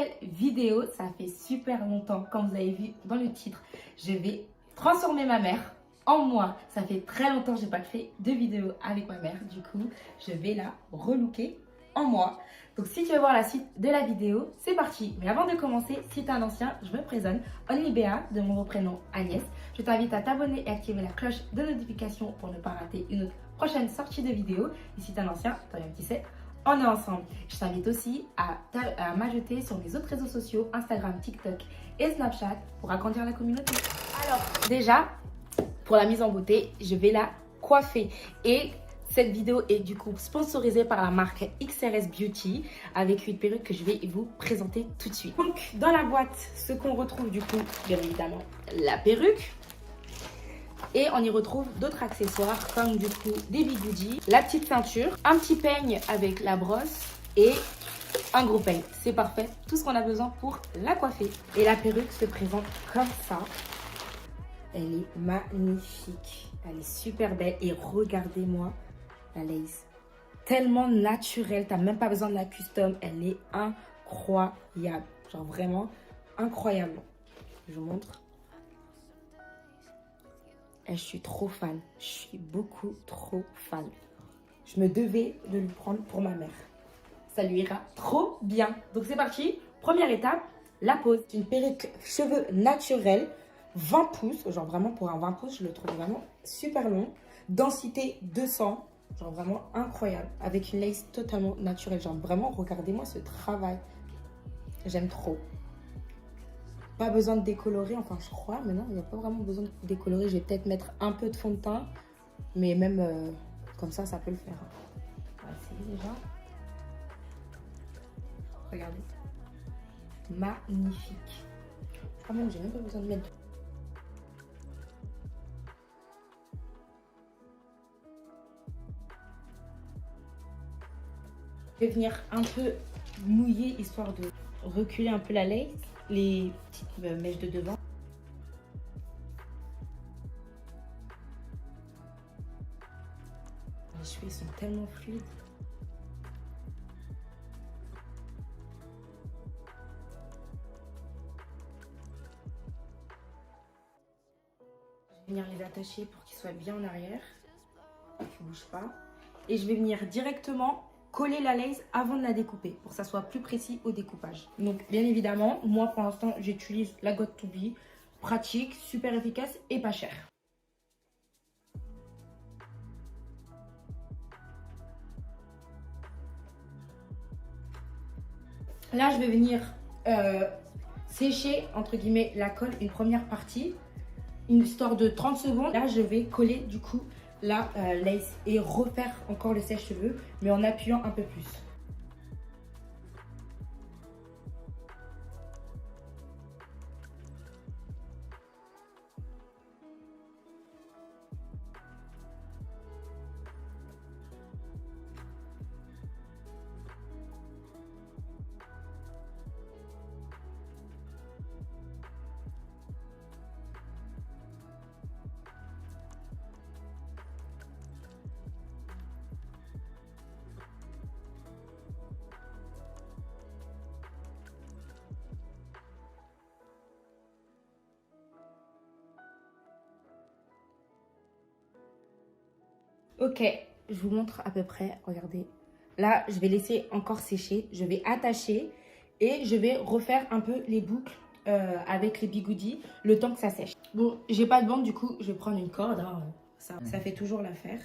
nouvelle vidéo. Ça fait super longtemps, comme vous avez vu dans le titre, je vais transformer ma mère en moi. Ça fait très longtemps que je n'ai pas fait de vidéo avec ma mère. Du coup, je vais la relooker en moi. Donc si tu veux voir la suite de la vidéo, c'est parti. Mais avant de commencer, si tu es un ancien, je me présente, Onlybéa, de mon prénom Agnès. Je t'invite à t'abonner et activer la cloche de notification pour ne pas rater une autre prochaine sortie de vidéo. Et si tu es un ancien, toi même qui sais, on est ensemble. Je t'invite aussi à m'ajouter sur mes autres réseaux sociaux, Instagram, TikTok et Snapchat pour agrandir la communauté. Alors déjà, pour la mise en beauté, je vais la coiffer. Et cette vidéo est du coup sponsorisée par la marque XRS Beauty avec une perruque que je vais vous présenter tout de suite. Donc dans la boîte, ce qu'on retrouve du coup, bien évidemment, la perruque. Et on y retrouve d'autres accessoires comme du coup des bigoudis, la petite ceinture, un petit peigne avec la brosse et un gros peigne. C'est parfait, tout ce qu'on a besoin pour la coiffer. Et la perruque se présente comme ça. Elle est magnifique, elle est super belle et regardez-moi la lace. Tellement naturelle, t'as même pas besoin de la custom, elle est incroyable. Genre vraiment incroyable. Je vous montre. Et je suis trop fan, je suis beaucoup trop fan. Je me devais de lui prendre pour ma mère. Ça lui ira trop bien. Donc c'est parti, première étape, la pose. Une perruque cheveux naturels, 20 pouces. Genre vraiment pour un 20 pouces, je le trouve vraiment super long. Densité 200, genre vraiment incroyable. Avec une lace totalement naturelle. Genre vraiment, regardez-moi ce travail. J'aime trop. Pas besoin de décolorer, enfin je crois, mais non, il n'y a pas vraiment besoin de décolorer. Je vais peut-être mettre un peu de fond de teint, mais même comme ça peut le faire. On va essayer déjà. Regardez. Magnifique. Je crois même que j'ai même pas besoin de mettre. Je vais venir un peu mouiller histoire de reculer un peu la lace, les petites mèches de devant. Les cheveux sont tellement fluides. Je vais venir les attacher pour qu'ils soient bien en arrière, qu'ils ne bougent pas. Et je vais venir directement coller la lace avant de la découper pour que ça soit plus précis au découpage. Donc bien évidemment, moi pour l'instant j'utilise la Got2b, pratique, super efficace et pas cher. Là je vais venir sécher entre guillemets la colle, une première partie, une histoire de 30 secondes. Là je vais coller du coup la lace et refaire encore le sèche-cheveux mais en appuyant un peu plus. Ok, je vous montre à peu près, regardez. Là, je vais laisser encore sécher, je vais attacher et je vais refaire un peu les boucles avec les bigoudis le temps que ça sèche. Bon, j'ai pas de bande, du coup, je vais prendre une corde, hein. Ça fait toujours l'affaire.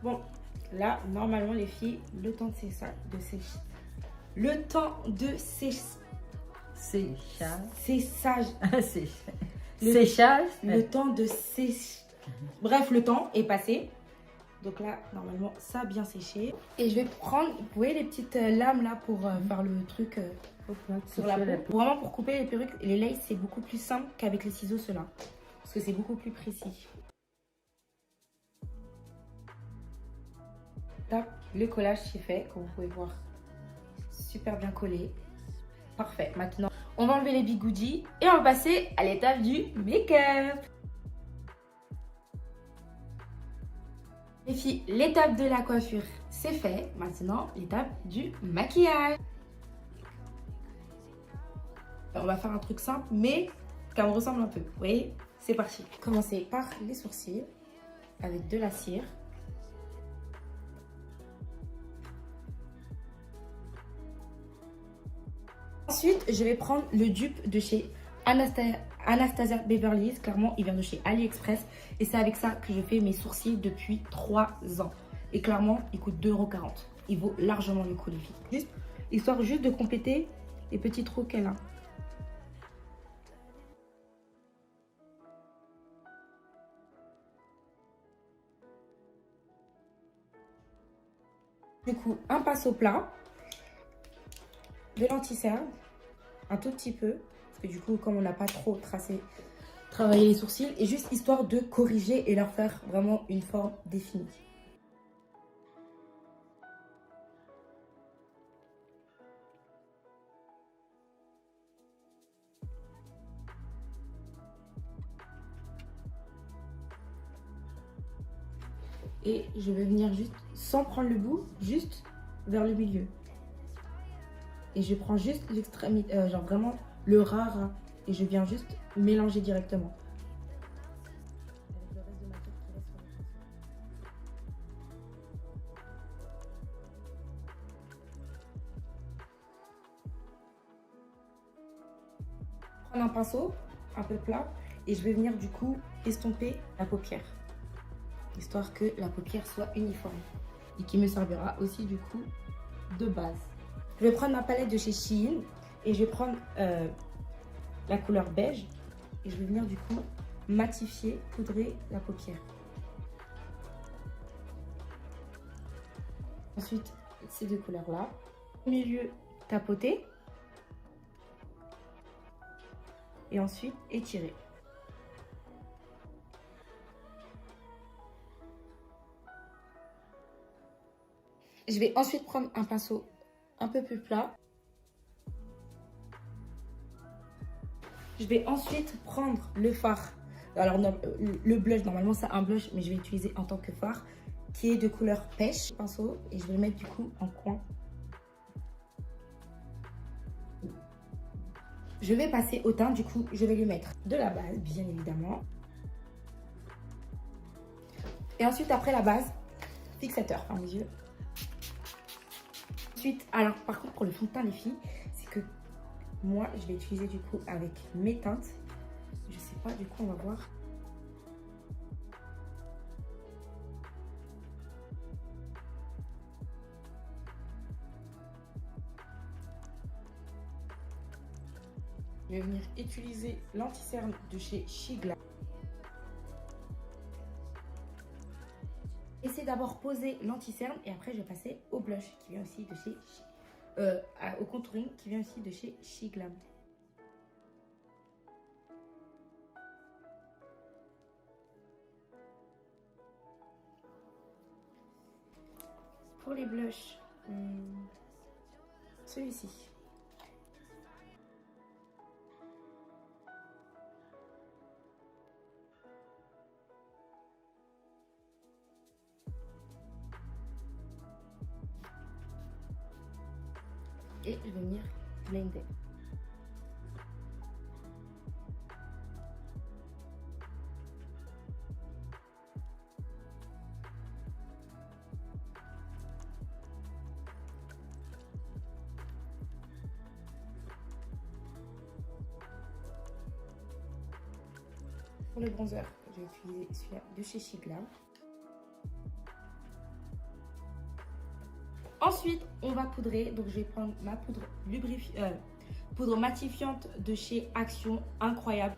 Bon, là, normalement, les filles, le temps de sécher. Le temps de séchage. Séchage. Séchage. Le temps de sécher. Bref, le temps est passé. Donc là, normalement, ça a bien séché. Et je vais prendre, vous voyez les petites lames là pour faire le truc sur la peau. Vraiment pour couper les perruques et les laces, c'est beaucoup plus simple qu'avec les ciseaux ceux-là. Parce que c'est beaucoup plus précis. Tac, le collage c'est fait, comme vous pouvez voir. Super bien collé. Parfait. Maintenant, on va enlever les bigoudis et on va passer à l'étape du make-up. Les filles, l'étape de la coiffure, c'est fait. Maintenant, l'étape du maquillage. On va faire un truc simple, mais qui me ressemble un peu. Vous voyez, c'est parti. Commencez par les sourcils avec de la cire. Ensuite, je vais prendre le dupe de chez Anastasia Beverly Hills. Clairement, il vient de chez AliExpress. Et c'est avec ça que je fais mes sourcils depuis 3 ans. Et clairement, il coûte 2,40 €. Il vaut largement le coup, les filles. Histoire juste de compléter les petits trous qu'elle a. Du coup, un pinceau plat, de l'anti-cerne, un tout petit peu, parce que du coup, comme on n'a pas trop travaillé les sourcils, et juste histoire de corriger et leur faire vraiment une forme définie. Et je vais venir juste, sans prendre le bout, juste vers le milieu. Et je prends juste l'extrémité, genre vraiment le ras. Et je viens juste mélanger directement. Avec le reste de ma tête qui reste sur le pinceau. Prendre un pinceau un peu plat et je vais venir du coup estomper la paupière. Histoire que la paupière soit uniforme. Et qui me servira aussi du coup de base. Je vais prendre ma palette de chez Shein et je vais prendre la couleur beige et je vais venir du coup matifier, poudrer la paupière. Ensuite, ces deux couleurs là. Au milieu, tapoter. Et ensuite, étirer. Je vais ensuite prendre un pinceau un peu plus plat. Je vais ensuite prendre le fard. Alors, le blush, normalement, c'est un blush, mais je vais utiliser en tant que fard, qui est de couleur pêche. Pinceau, et je vais le mettre du coup en coin. Je vais passer au teint, du coup, je vais lui mettre de la base, bien évidemment. Et ensuite, après la base, fixateur par mes yeux. Ensuite, alors par contre, pour le fond de teint, les filles, c'est que moi, je vais utiliser du coup avec mes teintes. Je sais pas, du coup, on va voir. Je vais venir utiliser l'anti-cerne de chez Shigla. Essayez d'abord poser l'anti-cerne et après je vais passer au blush qui vient aussi de chez au contouring qui vient aussi de chez Shiglam. Pour les blushs, celui-ci. Et je vais venir blender. Pour le bronzer, je vais utiliser celui-là de chez Shigla. Ensuite, on va poudrer. Donc, je vais prendre ma poudre matifiante de chez Action. Incroyable.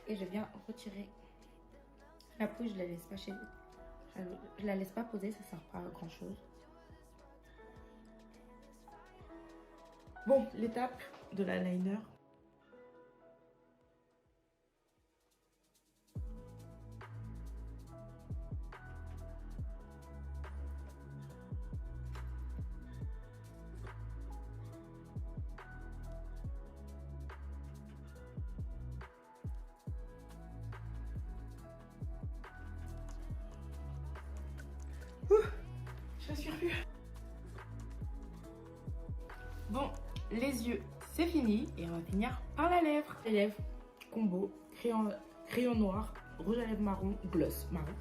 Et je viens retirer la peau. Je la laisse pas je la laisse pas poser, ça sert pas à grand chose. Bon, l'étape de l'eyeliner. Je suis revue. Bon, les yeux, c'est fini. Et on va finir par la lèvre. Les lèvres, combo, crayon noir, rouge à lèvres marron, gloss marron.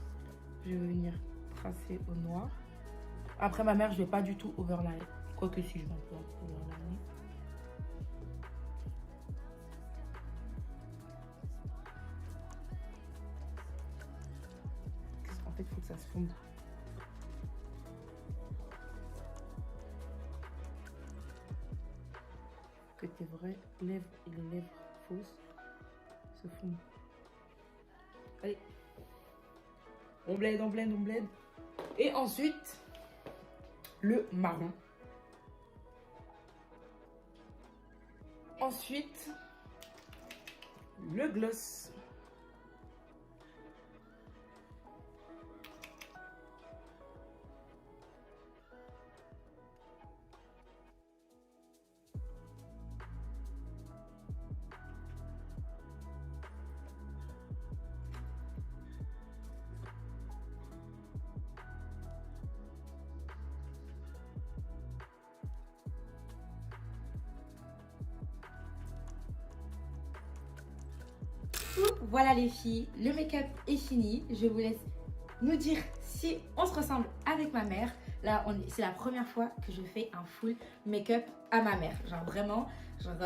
Je vais venir tracer au noir. Après, ma mère, je vais pas du tout overlay. Quoique si, je vais un peu overlay. En fait, il faut que ça se fonde. Que tes vraies lèvres et les lèvres fausses se fondent. Allez. On blende, on blende, on blende. Et ensuite, le marron. Ensuite, le gloss. Voilà les filles, le make-up est fini. Je vous laisse nous dire si on se ressemble avec ma mère. Là, c'est la première fois que je fais un full make-up à ma mère. Genre vraiment, genre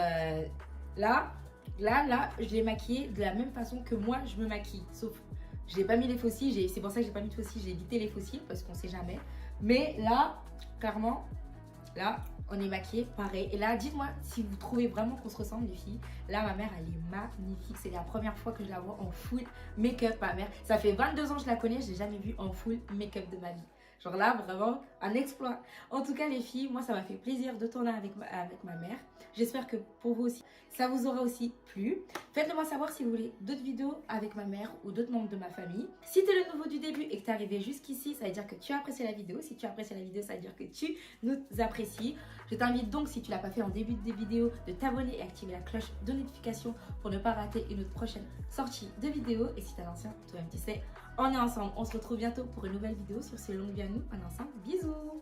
là, je l'ai maquillée de la même façon que moi je me maquille. Sauf, je n'ai pas mis les faux cils. C'est pour ça que j'ai pas mis de faux cils. J'ai évité les faux cils parce qu'on sait jamais. Mais là, clairement, là, on est maquillés pareil. Et là, dites-moi si vous trouvez vraiment qu'on se ressemble, les filles. Là, ma mère, elle est magnifique. C'est la première fois que je la vois en full make-up, ma mère. Ça fait 22 ans que je la connais. Je l'ai jamais vue en full make-up de ma vie. Genre là, vraiment, un exploit. En tout cas, les filles, moi, ça m'a fait plaisir de tourner avec ma mère. J'espère que pour vous aussi, ça vous aura aussi plu. Faites-le moi savoir si vous voulez d'autres vidéos avec ma mère ou d'autres membres de ma famille. Si tu es le nouveau du début et que tu es arrivé jusqu'ici, ça veut dire que tu as apprécié la vidéo. Si tu as apprécié la vidéo, ça veut dire que tu nous apprécies. Je t'invite donc, si tu ne l'as pas fait en début de vidéo, de t'abonner et activer la cloche de notification pour ne pas rater une autre prochaine sortie de vidéo. Et si tu es l'ancien, toi-même tu sais, on est ensemble. On se retrouve bientôt pour une nouvelle vidéo sur ces longues vie à nous. On est ensemble. Bisous.